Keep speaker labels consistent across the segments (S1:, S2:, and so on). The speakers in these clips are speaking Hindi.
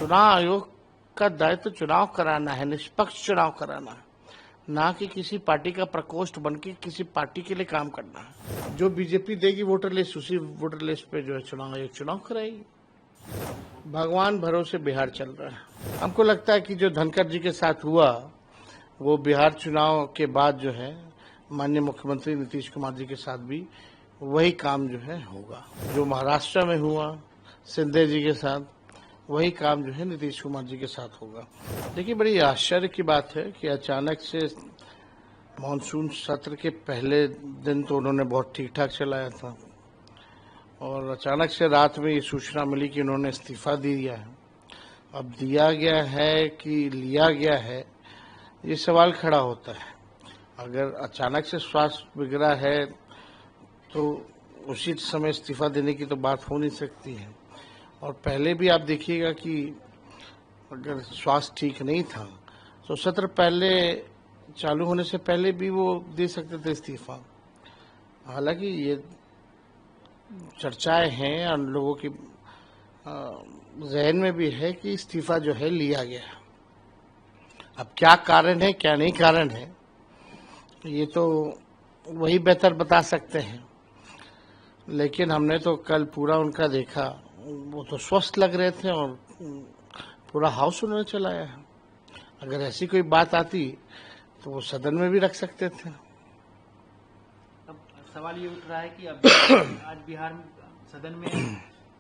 S1: चुनाव आयोग का दायित्व तो चुनाव कराना है, निष्पक्ष चुनाव कराना है, ना कि किसी पार्टी का प्रकोष्ठ बनके किसी पार्टी के लिए काम करना है। जो बीजेपी देगी वोटर लिस्ट, उसी वोटर लिस्ट पे जो है चुनाव आयोग चुनाव कराएगी। भगवान भरोसे बिहार चल रहा है। हमको लगता है कि जो धनखड़ जी के साथ हुआ वो बिहार चुनाव के बाद जो है माननीय मुख्यमंत्री नीतीश कुमार जी के साथ भी वही काम जो है होगा। जो महाराष्ट्र में हुआ शिंदे जी के साथ, वही काम जो है नीतीश कुमार जी के साथ होगा। देखिए, बड़ी आश्चर्य की बात है कि अचानक से मानसून सत्र के पहले दिन तो उन्होंने बहुत ठीक ठाक चलाया था और अचानक से रात में ये सूचना मिली कि उन्होंने इस्तीफा दे दिया है। अब दिया गया है कि लिया गया है, ये सवाल खड़ा होता है। अगर अचानक से स्वास्थ्य बिगड़ा है तो उसी समय इस्तीफा देने की तो बात हो नहीं सकती है। और पहले भी आप देखिएगा कि अगर स्वास्थ्य ठीक नहीं था तो सत्र पहले चालू होने से पहले भी वो दे सकते थे इस्तीफा। हालांकि ये चर्चाएं हैं और लोगों की जहन में भी है कि इस्तीफा जो है लिया गया। अब क्या कारण है क्या नहीं कारण है ये तो वही बेहतर बता सकते हैं, लेकिन हमने तो कल पूरा उनका देखा, वो तो स्वस्थ लग रहे थे और पूरा हाउस उन्होंने चलाया है। अगर ऐसी कोई बात आती तो वो सदन में भी रख सकते थे।
S2: अब सवाल ये उठ रहा है कि अब आज बिहार में सदन में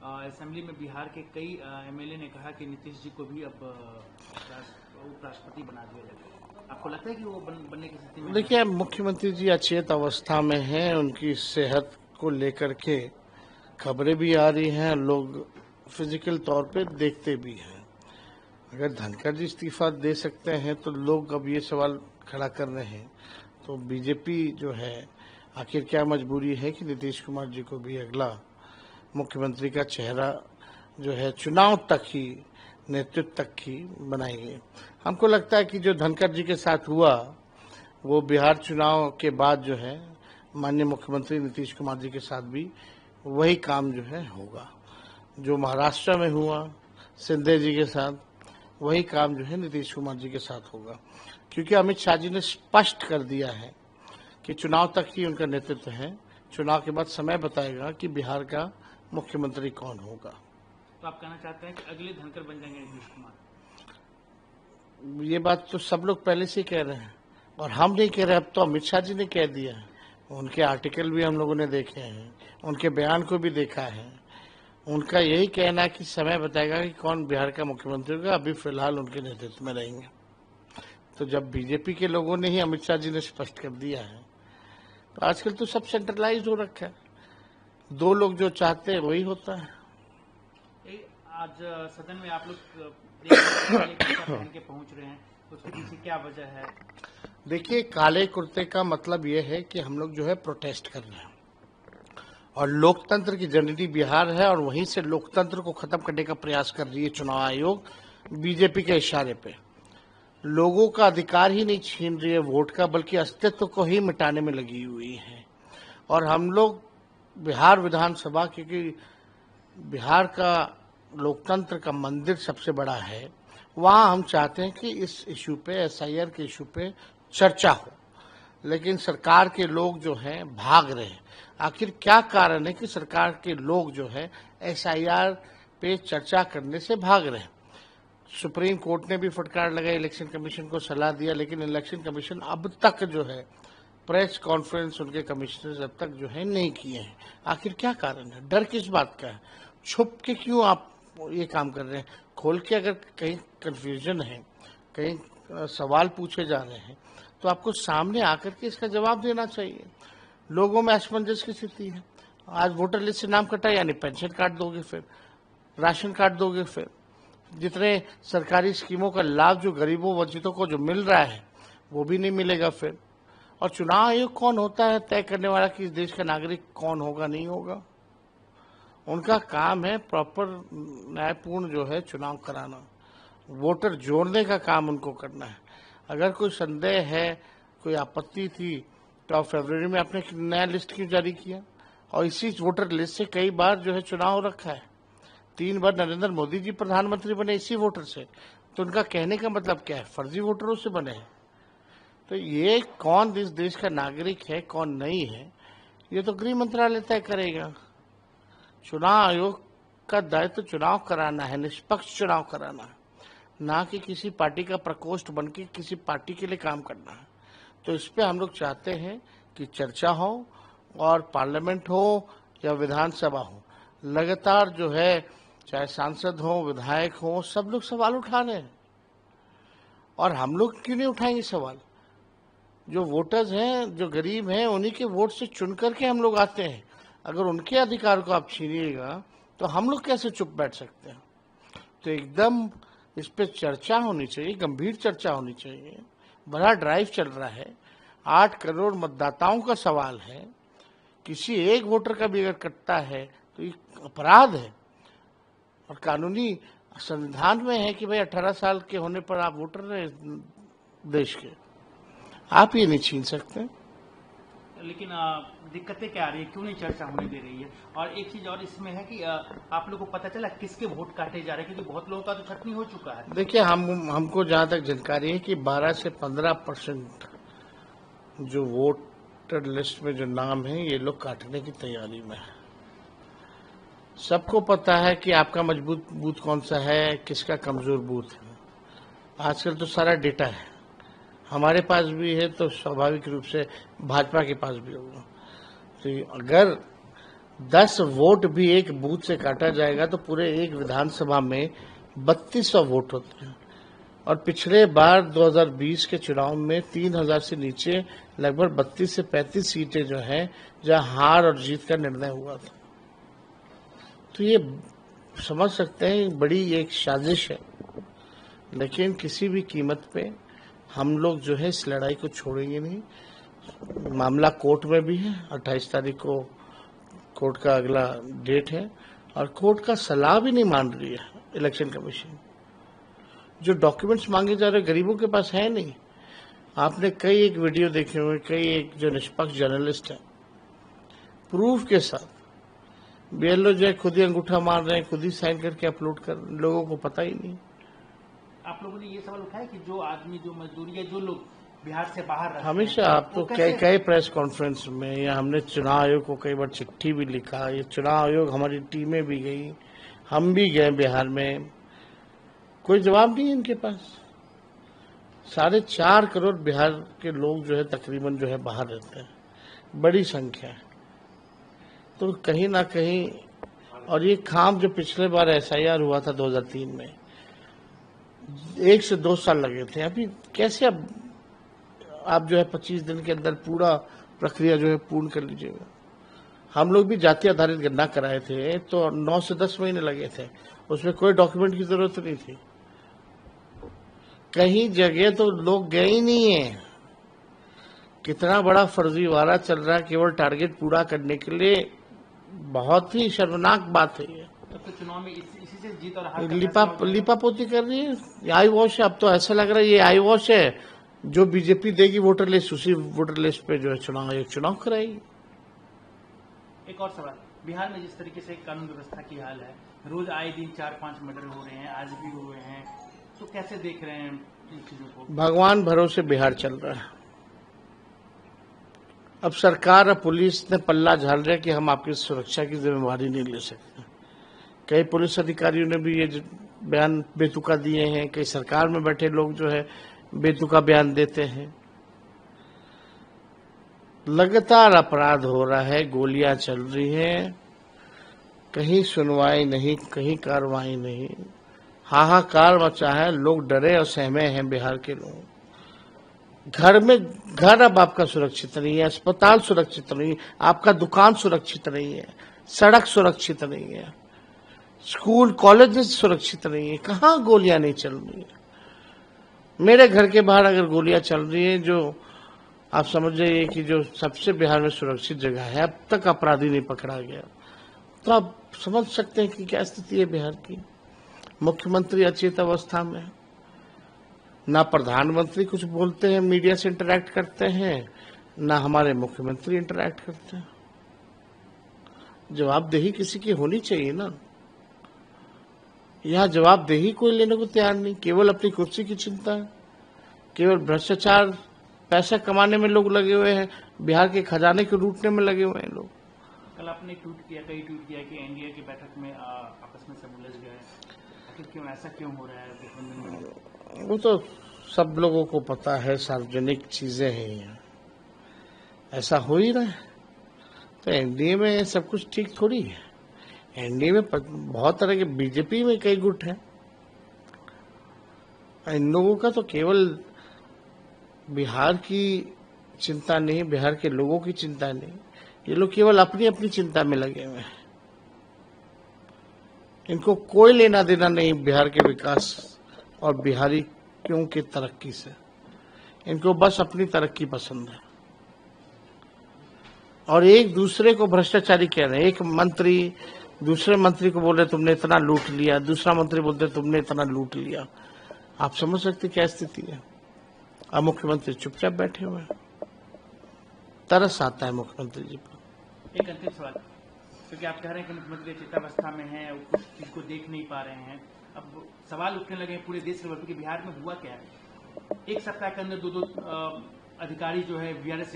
S2: असेंबली में बिहार के कई एमएलए ने कहा कि नीतीश जी को भी अब उपराष्ट्रपति बना दिया जाए। आपको लगता है कि वो बनने की स्थिति में?
S1: देखिए, मुख्यमंत्री जी अचेत अवस्था में हैं, उनकी सेहत को लेकर के खबरें भी आ रही हैं, लोग फिजिकल तौर पे देखते भी हैं। अगर धनखड़ जी इस्तीफा दे सकते हैं तो लोग अब ये सवाल खड़ा कर रहे हैं, तो बीजेपी जो है आखिर क्या मजबूरी है कि नीतीश कुमार जी को भी अगला मुख्यमंत्री का चेहरा जो है चुनाव तक ही, नेतृत्व तक ही बनाएंगे। हमको लगता है कि जो धनखड़ जी के साथ हुआ वो बिहार चुनाव के बाद जो है माननीय मुख्यमंत्री नीतीश कुमार जी के साथ भी वही काम जो है होगा। जो महाराष्ट्र में हुआ शिंदे जी के साथ, वही काम जो है नीतीश कुमार जी के साथ होगा, क्योंकि अमित शाह जी ने स्पष्ट कर दिया है कि चुनाव तक ही उनका नेतृत्व है। चुनाव के बाद समय बताएगा कि बिहार का मुख्यमंत्री कौन होगा।
S2: तो आप कहना चाहते हैं कि अगले धनखड़ बन जाएंगे नीतीश कुमार?
S1: ये बात तो सब लोग पहले से कह रहे हैं और हम नहीं कह रहे, अब तो अमित शाह जी ने कह दिया है। उनके आर्टिकल भी हम लोगों ने देखे हैं, उनके बयान को भी देखा है। उनका यही कहना है कि समय बताएगा कि कौन बिहार का मुख्यमंत्री होगा, अभी फिलहाल उनके नेतृत्व में रहेंगे। तो जब बीजेपी के लोगों ने ही, अमित शाह जी ने स्पष्ट कर दिया है, तो आजकल तो सब सेंट्रलाइज हो रखा है, दो लोग जो चाहते हैं वही होता है।
S2: आज सदन में आप लोग पहन के पहुंच रहे हैं, उसके पीछे क्या वजह है?
S1: देखिए, काले कुर्ते का मतलब ये है कि हम लोग जो है प्रोटेस्ट कर रहे हैं और लोकतंत्र की जननी बिहार है और वहीं से लोकतंत्र को खत्म करने का प्रयास कर रही है चुनाव आयोग बीजेपी के इशारे पे। लोगों का अधिकार ही नहीं छीन रही है वोट का, बल्कि अस्तित्व को ही मिटाने में लगी हुई है। और हम लोग बिहार विधानसभा, क्योंकि बिहार का लोकतंत्र का मंदिर सबसे बड़ा है, वहाँ हम चाहते हैं कि इस इशू पे, एसआईआर के इशू पे चर्चा हो, लेकिन सरकार के लोग जो हैं भाग रहे हैं। आखिर क्या कारण है कि सरकार के लोग जो है एसआईआर पे चर्चा करने से भाग रहे हैं? सुप्रीम कोर्ट ने भी फटकार लगाई, इलेक्शन कमीशन को सलाह दिया, लेकिन इलेक्शन कमीशन अब तक जो है प्रेस कॉन्फ्रेंस उनके कमिश्नर्स अब तक जो है नहीं किए हैं। आखिर क्या कारण है? डर किस बात का है? छुप के क्यों आप ये काम कर रहे हैं? खोल के अगर कहीं कंफ्यूजन है, कहीं सवाल पूछे जा रहे हैं, तो आपको सामने आकर के इसका जवाब देना चाहिए। लोगों में असमंजस की स्थिति है। आज वोटर लिस्ट से नाम कटा, यानी पेंशन कार्ड दोगे, फिर राशन कार्ड दोगे, फिर जितने सरकारी स्कीमों का लाभ जो गरीबों वंचितों को जो मिल रहा है वो भी नहीं मिलेगा फिर। और चुनाव आयोग कौन होता है तय करने वाला कि इस देश का नागरिक कौन होगा नहीं होगा? उनका काम है प्रॉपर न्यायपूर्ण जो है चुनाव कराना, वोटर जोड़ने का काम उनको करना है। अगर कोई संदेह है, कोई आपत्ति थी, तो फरवरी में आपने नया लिस्ट क्यों जारी किया? और इसी वोटर लिस्ट से कई बार जो है चुनाव रखा है। 3 बार नरेंद्र मोदी जी प्रधानमंत्री बने इसी वोटर से, तो उनका कहने का मतलब क्या है, फर्जी वोटरों से बने हैं। तो ये कौन इस देश का नागरिक है कौन नहीं है, ये तो गृह मंत्रालय तय करेगा। चुनाव आयोग का दायित्व चुनाव कराना है, निष्पक्ष चुनाव कराना है, ना कि किसी पार्टी का प्रकोष्ठ बन के किसी पार्टी के लिए काम करना है। तो इस पे हम लोग चाहते हैं कि चर्चा हो, और पार्लियामेंट हो या विधानसभा हो, लगातार जो है चाहे सांसद हो विधायक हो सब लोग सवाल उठा रहे हैं। और हम लोग क्यों नहीं उठाएंगे सवाल? जो वोटर्स हैं, जो गरीब हैं, उन्हीं के वोट से चुन करके हम लोग आते हैं। अगर उनके अधिकार को आप छीनिएगा तो हम लोग कैसे चुप बैठ सकते हैं? तो एकदम इस पे चर्चा होनी चाहिए, गंभीर चर्चा होनी चाहिए। बड़ा ड्राइव चल रहा है, 8 करोड़ मतदाताओं का सवाल है। किसी एक वोटर का भी अगर कटता है तो ये अपराध है, और कानूनी संविधान में है कि भाई 18 साल के होने पर आप वोटर रहे देश के, आप ये नहीं छीन सकते।
S2: लेकिन दिक्कतें क्या आ रही है, क्यों नहीं चर्चा होने दे रही है? और एक चीज और इसमें है कि आप लोगों को पता चला किसके वोट काटे जा रहे हैं, क्योंकि बहुत लोगों का तो छटनी हो चुका है।
S1: देखिए, हमको जहां तक जानकारी है कि 12 से 15% जो वोटर लिस्ट में जो नाम है ये लोग काटने की तैयारी में है। सबको पता है कि आपका मजबूत बूथ कौन सा है, किसका कमजोर बूथ है। आजकल तो सारा डेटा है, हमारे पास भी है, तो स्वाभाविक रूप से भाजपा के पास भी होगा। तो अगर 10 वोट भी एक बूथ से काटा जाएगा तो पूरे एक विधानसभा में 3200 वोट होते हैं। और पिछले बार 2020 के चुनाव में 3000 से नीचे लगभग 32 से 35 सीटें जो हैं जहां हार और जीत का निर्णय हुआ था। तो ये समझ सकते हैं बड़ी एक साजिश है, लेकिन किसी भी कीमत पे हम लोग जो है इस लड़ाई को छोड़ेंगे नहीं। मामला कोर्ट में भी है, 28 तारीख को कोर्ट का अगला डेट है, और कोर्ट का सलाह भी नहीं मान रही है इलेक्शन कमीशन। जो डॉक्यूमेंट्स मांगे जा रहे गरीबों के पास है नहीं। आपने कई एक वीडियो देखे हुए, कई एक जो निष्पक्ष जर्नलिस्ट है प्रूफ के साथ, बीएलओ जो है खुद ही अंगूठा मार रहे हैं, खुद ही साइन करके अपलोड कर, लोगों को पता ही नहीं।
S2: आप लोगों ने ये सवाल उठाया कि जो आदमी, जो मजदूरी है, जो लोग बिहार से बाहर रहते हैं,
S1: हमेशा आप तो कई प्रेस कॉन्फ्रेंस में, या हमने चुनाव आयोग को कई बार चिट्ठी भी लिखा, ये चुनाव आयोग हमारी टीमें भी गई, हम भी गए बिहार में, कोई जवाब नहीं है इनके पास। 4.5 करोड़ बिहार के लोग जो है तकरीबन जो है बाहर रहते हैं, बड़ी संख्या है। तो कहीं ना कहीं, और ये काम जो पिछले बार एसआईआर हुआ था 2003 में, 1 से 2 साल लगे थे। अभी कैसे अब आप जो है 25 दिन के अंदर पूरा प्रक्रिया जो है पूर्ण कर लीजिएगा। हम लोग भी जाति आधारित गणना कराए थे तो 9 से 10 महीने लगे थे, उसमें कोई डॉक्यूमेंट की जरूरत नहीं थी। कहीं जगह तो लोग गए ही नहीं है। कितना बड़ा फर्जीवाड़ा चल रहा है केवल टारगेट पूरा करने के लिए, बहुत ही शर्मनाक बात है ये।
S2: तो चुनाव में इसी से जीत और हार
S1: लिपापोती कर रही है, ये आई वॉश है। अब तो ऐसा लग रहा है ये आई वॉश है, जो बीजेपी देगी वोटर लिस्ट, उसी वोटर लिस्ट पे जो है चुनाव आयोग चुनाव कराएगी।
S2: एक और सवाल, बिहार में जिस तरीके से कानून व्यवस्था की हाल है, रोज आए दिन 4-5 मर्डर हो रहे हैं, आज भी हुए हैं, तो कैसे देख रहे हैं इन चीजों को?
S1: भगवान भरोसे बिहार चल रहा है। अब सरकार और पुलिस ने पल्ला झाड़ रहा है कि हम आपकी सुरक्षा की जिम्मेवारी नहीं ले सकते। कई पुलिस अधिकारियों ने भी ये बयान बेतुका दिए हैं, कई सरकार में बैठे लोग जो है बेतुका बयान देते हैं। लगातार अपराध हो रहा है, गोलियां चल रही हैं, कहीं सुनवाई नहीं, कहीं कार्रवाई नहीं, हाहाकार मचा है, लोग डरे और सहमे हैं बिहार के लोग। घर अब आपका सुरक्षित नहीं है, अस्पताल सुरक्षित नहीं है, आपका दुकान सुरक्षित नहीं है, सड़क सुरक्षित नहीं है, स्कूल कॉलेज सुरक्षित नहीं है। कहाँ गोलियां नहीं चल रही है? मेरे घर के बाहर अगर गोलियां चल रही है, जो आप समझ जाइए कि जो सबसे बिहार में सुरक्षित जगह है, अब तक अपराधी नहीं पकड़ा गया, तो आप समझ सकते हैं कि क्या स्थिति है बिहार की। मुख्यमंत्री अचेत अवस्था में, ना प्रधानमंत्री कुछ बोलते हैं, मीडिया से इंटरैक्ट करते हैं, ना हमारे मुख्यमंत्री इंटरैक्ट करते हैं। जवाबदेही किसी की होनी चाहिए ना। यहाँ जवाबदेही कोई लेने को तैयार नहीं, केवल अपनी कुर्सी की चिंता है, केवल भ्रष्टाचार, पैसा कमाने में लोग लगे हुए हैं, बिहार के खजाने को लूटने में लगे हुए हैं लोग।
S2: कल आपने कई ट्वीट किया कि एनडीए की बैठक में आपस में सब उलझ गए, आखिर क्यों, ऐसा क्यों हो रहा है गठबंधन में?
S1: वो तो सब लोगों को पता है, सार्वजनिक चीजें हैं, यहाँ ऐसा हो ही रहा है। तो एनडीए में सब कुछ ठीक थोड़ी है। एनडीए में बहुत तरह के, बीजेपी में कई गुट हैं। इन लोगों का तो केवल बिहार की चिंता नहीं, बिहार के लोगों की चिंता नहीं, ये लोग केवल अपनी अपनी चिंता में लगे हुए हैं। इनको कोई लेना देना नहीं बिहार के विकास और बिहारियों की तरक्की से। इनको बस अपनी तरक्की पसंद है और एक दूसरे को भ्रष्टाचारी कह रहे हैं। एक मंत्री दूसरे मंत्री को बोल रहे तुमने इतना लूट लिया, दूसरा मंत्री बोलते तुमने इतना लूट लिया। आप समझ सकते क्या स्थिति है। अब मुख्यमंत्री चुपचाप बैठे हुए हैं, तरस आता है मुख्यमंत्री जी पर।
S2: एक अंतिम सवाल, क्योंकि आप कह रहे हैं कि मुख्यमंत्री चिंतावस्था में हैं, कुछ चीज को देख नहीं पा रहे हैं, अब सवाल उठने लगे पूरे देश लेवल पर कि बिहार में हुआ क्या है। एक सप्ताह के अंदर दो अधिकारी जो है वीआरएस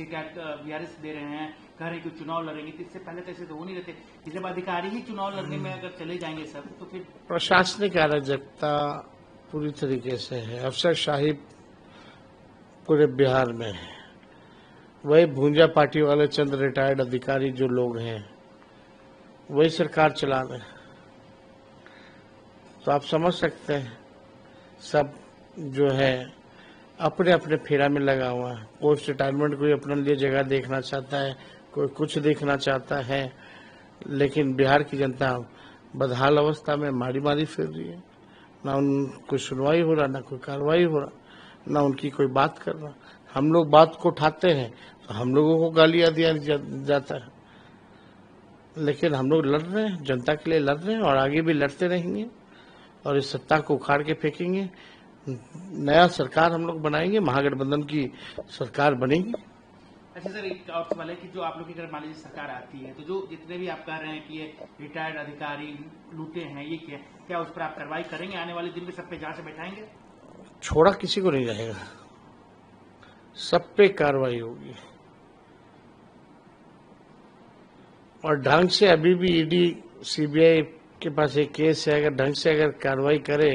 S2: दे रहे हैं, कह रहे हैं कि चुनाव लड़ेंगे। तो इससे पहले तो ऐसे तो हो नहीं रहते कि जब अधिकारी ही चुनाव लड़ने में अगर चले जाएंगे सब, तो फिर
S1: प्रशासनिक अराजकता पूरी तरीके से है, अफसरशाही पूरे बिहार में है। वही भूंजा पार्टी वाले चंद रिटायर्ड अधिकारी जो लोग हैं वही सरकार चला रहे हैं। तो आप समझ सकते हैं सब जो है अपने अपने फेरा में लगा हुआ है। पोस्ट रिटायरमेंट कोई अपने लिए जगह देखना चाहता है, कोई कुछ देखना चाहता है, लेकिन बिहार की जनता बदहाल अवस्था में मारी मारी फिर रही है। ना उनको सुनवाई हो रहा, ना कोई कार्रवाई हो रहा, ना उनकी कोई बात कर रहा। हम लोग बात को उठाते हैं तो हम लोगों को गालियां दिया जाता है, लेकिन हम लोग लड़ रहे हैं, जनता के लिए लड़ रहे हैं और आगे भी लड़ते रहेंगे और इस सत्ता को उखाड़ के फेंकेंगे। नया सरकार हम लोग बनाएंगे, महागठबंधन की सरकार बनेगी।
S2: अच्छा सर, एक और सवाल है कि जो आप लोग की अगर मान लीजिए सरकार आती है, तो जो जितने भी आप कह रहे हैं कि ये रिटायर्ड अधिकारी लूटे हैं, ये क्या उस पर आप कार्रवाई करेंगे? आने वाले दिन में सब पे जांच से बैठाएंगे?
S1: छोड़ा किसी को नहीं जाएगा, सब पे कार्रवाई होगी और ढंग से। अभी भी ईडी सीबीआई के पास एक केस है, अगर ढंग से अगर कार्रवाई करे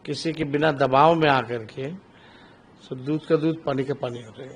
S1: किसी के बिना दबाव में आकर के, तो दूध का दूध पानी का पानी हो जाएगा।